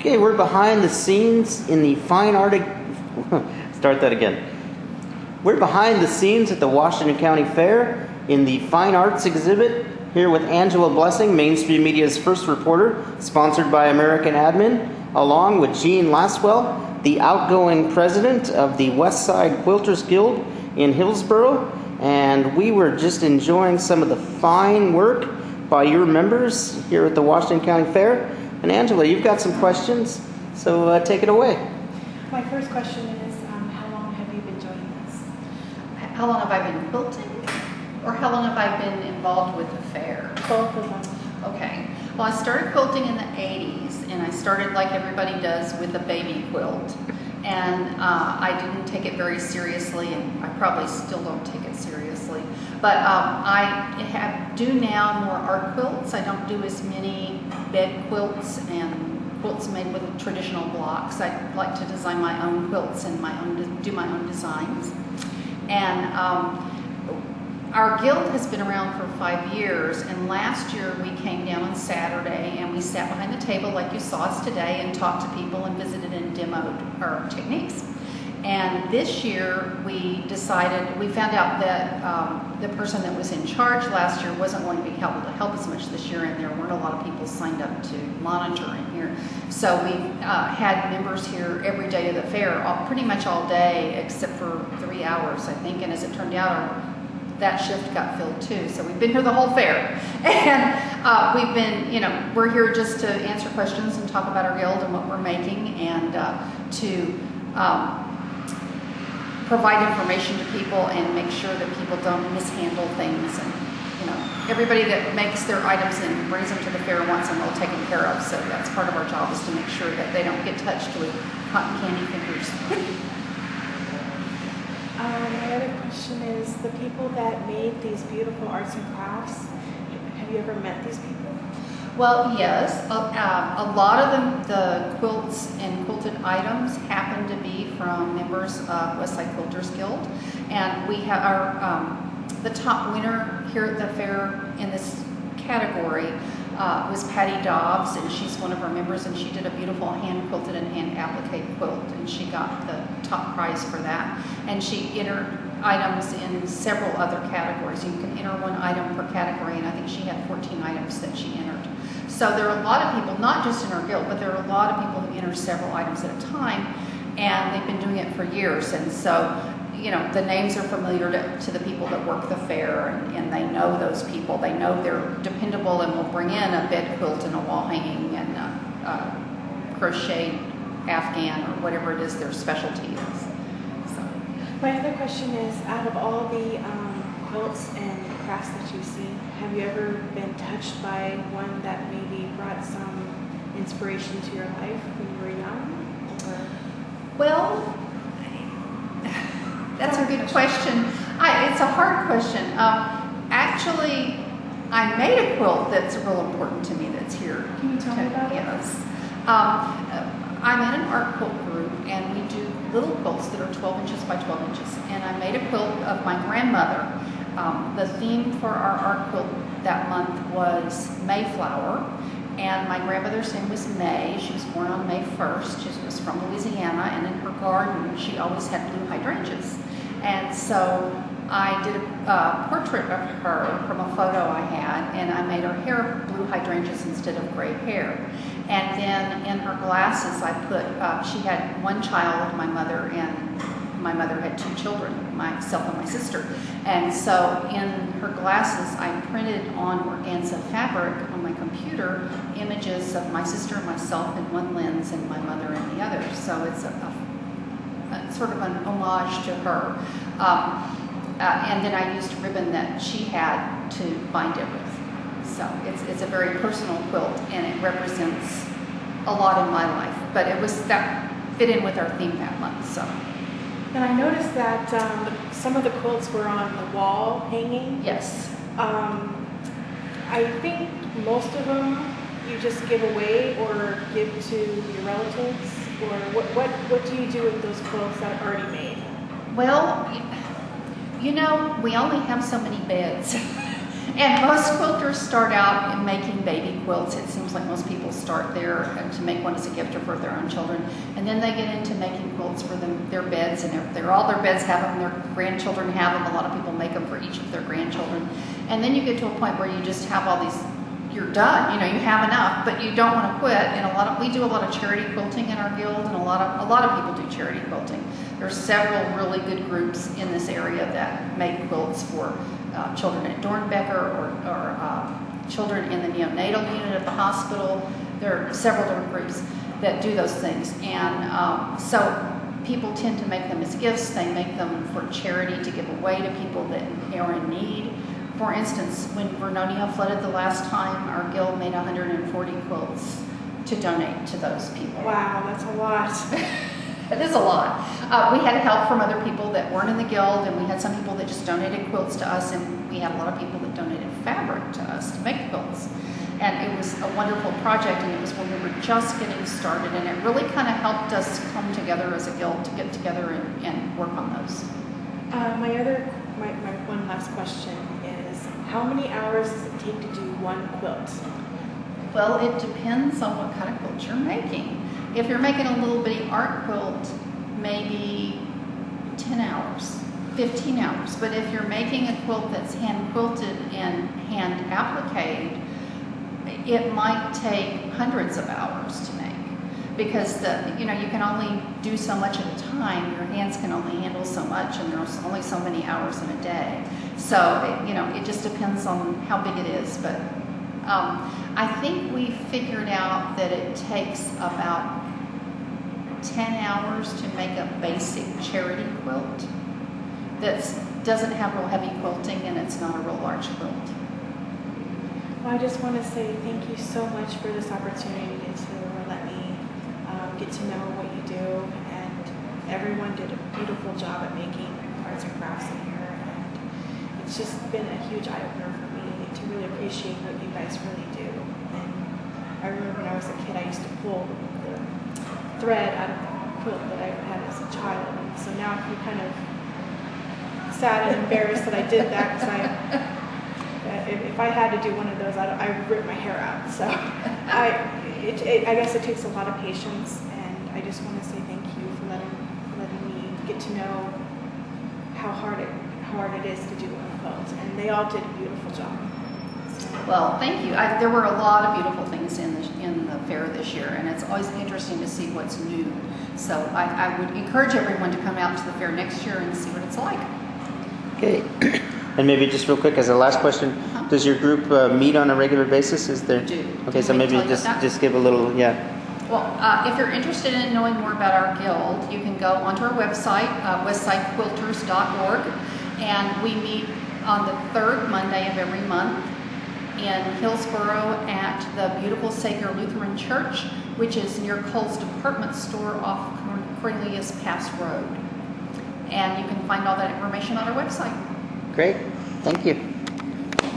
Okay, we're behind the scenes in the fine art. Start that again. We're behind the scenes at the Washington County Fair in the Fine Arts exhibit here with Angela Blessing, Mainstream Media's first reporter, sponsored by American Admin, along with Jean Laswell, the outgoing president of the West Side Quilters Guild in Hillsborough. And we were just enjoying some of the fine work by your members here at the Washington County Fair. And Angela, you've got some questions, so take it away. My first question is, how long have you been doing this? How long have I been quilting? Or how long have I been involved with the fair? Both of them. Okay. Well, I started quilting in the 80s, and I started like everybody does with a baby quilt. And I didn't take it very seriously, and I probably still don't take it seriously. But I do now more art quilts. I don't do as many bed quilts and quilts made with traditional blocks. I like to design my own quilts and do my own designs. And our guild has been around for 5 years, and last year we came down on Saturday and we sat behind the table like you saw us today and talked to people and visited and demoed our techniques. And this year we found out that the person that was in charge last year wasn't going to be able to help us much this year, and there weren't a lot of people signed up to monitor in here. So we've had members here every day of the fair, pretty much all day except for 3 hours, I think, and as it turned out, that shift got filled too. So we've been here the whole fair. And we've been, we're here just to answer questions and talk about our guild and what we're making, and to provide information to people and make sure that people don't mishandle things. And, everybody that makes their items and brings them to the fair wants them all taken care of. So that's part of our job, is to make sure that they don't get touched with cotton candy fingers. My other question is, the people that made these beautiful arts and crafts, have you ever met these people? Well, yes. A lot of the quilts and quilted items happen to be from members of West Side Quilters Guild. And we have the top winner here at the fair in this category was Patty Dobbs, and she's one of our members, and she did a beautiful hand-quilted and hand-applique quilt, and she got the top prize for that. And she entered items in several other categories. You can enter one item per category, and I think she had 14 items that she entered. So there are a lot of people, not just in our guild, but there are a lot of people who enter several items at a time, and they've been doing it for years. And so, the names are familiar to the people that work the fair, and they know those people. They know they're dependable and will bring in a bed quilt and a wall hanging and a crocheted Afghan or whatever it is their specialty is. So. My other question is, out of all the quilts and crafts that you've seen, have you ever been touched by one that maybe brought some inspiration to your life when you were young? Well, that's a good question. It's a hard question. Actually, I made a quilt that's real important to me that's here. Can you tell me about it? Yes. I'm in an art quilt group, and we do little quilts that are 12 inches by 12 inches. And I made a quilt of my grandmother. The theme for our art quilt that month was Mayflower. And my grandmother's name was May. She was born on May 1st. She was from Louisiana, and in her garden, she always had blue hydrangeas. And so I did a portrait of her from a photo I had, and I made her hair blue hydrangeas instead of gray hair. And then in her glasses, I put, she had one child with my mother, and my mother had 2 children, myself and my sister. And so in her glasses, I printed on organza fabric on my computer images of my sister and myself in one lens and my mother in the other. So it's a sort of an homage to her. And then I used ribbon that she had to bind it with. So it's a very personal quilt, and it represents a lot in my life. But that fit in with our theme that month. So. And I noticed that some of the quilts were on the wall hanging. Yes. I think most of them you just give away or give to your relatives, or what do you do with those quilts that are already made? Well, we only have so many beds. And most quilters start out in making baby quilts. It seems like most people start there to make one as a gift or for their own children. And then they get into making quilts for their beds, and all their beds have them, their grandchildren have them. A lot of people make them for each of their grandchildren. And then you get to a point where you just have all these, you're done, you have enough, but you don't want to quit. And we do a lot of charity quilting in our guild, and a lot of people do charity quilting. There's several really good groups in this area that make quilts for children at Dornbecker or children in the neonatal unit at the hospital. There are several different groups that do those things. And so people tend to make them as gifts. They make them for charity to give away to people that are in need. For instance, when Vernonia flooded the last time, our guild made 140 quilts to donate to those people. Wow, that's a lot. It is a lot. We had help from other people that weren't in the guild, and we had some people that just donated quilts to us, and we had a lot of people that donated fabric to us to make quilts. And it was a wonderful project, and it was when we were just getting started, and it really kind of helped us come together as a guild to get together and work on those. My one last question is, how many hours does it take to do one quilt? Well, it depends on what kind of quilt you're making. If you're making a little bitty art quilt, maybe 10 hours, 15 hours. But if you're making a quilt that's hand quilted and hand appliqued, it might take hundreds of hours to make, because you can only do so much at a time. Your hands can only handle so much, and there's only so many hours in a day. So it just depends on how big it is. But I think we figured out that it takes about 10 hours to make a basic charity quilt that doesn't have real heavy quilting, and it's not a real large quilt. Well, I just want to say thank you so much for this opportunity to let me get to know what you do, and everyone did a beautiful job at making arts and crafts in here, and it's just been a huge eye-opener for me to really appreciate what you guys really do. And I remember when I was a kid, I used to pull the thread out of the quilt that I had as a child, and so now I feel kind of sad and embarrassed that I did that, because if I had to do one of those, I would rip my hair out. So I guess it takes a lot of patience, and I just want to say thank you for letting me get to know how hard it is to do one quilt, and they all did a beautiful job. Well, thank you. There were a lot of beautiful things in the fair this year, and it's always interesting to see what's new. So I would encourage everyone to come out to the fair next year and see what it's like. Okay. And maybe just real quick as a last question, does your group meet on a regular basis? Is there? We do. Okay, so maybe just give a little, yeah. Well, if you're interested in knowing more about our guild, you can go onto our website, westsidequilters.org, and we meet on the third Monday of every month in Hillsboro at the beautiful Savior Lutheran Church, which is near Kohl's department store off Cornelius Pass Road. And you can find all that information on our website. Great. Thank you.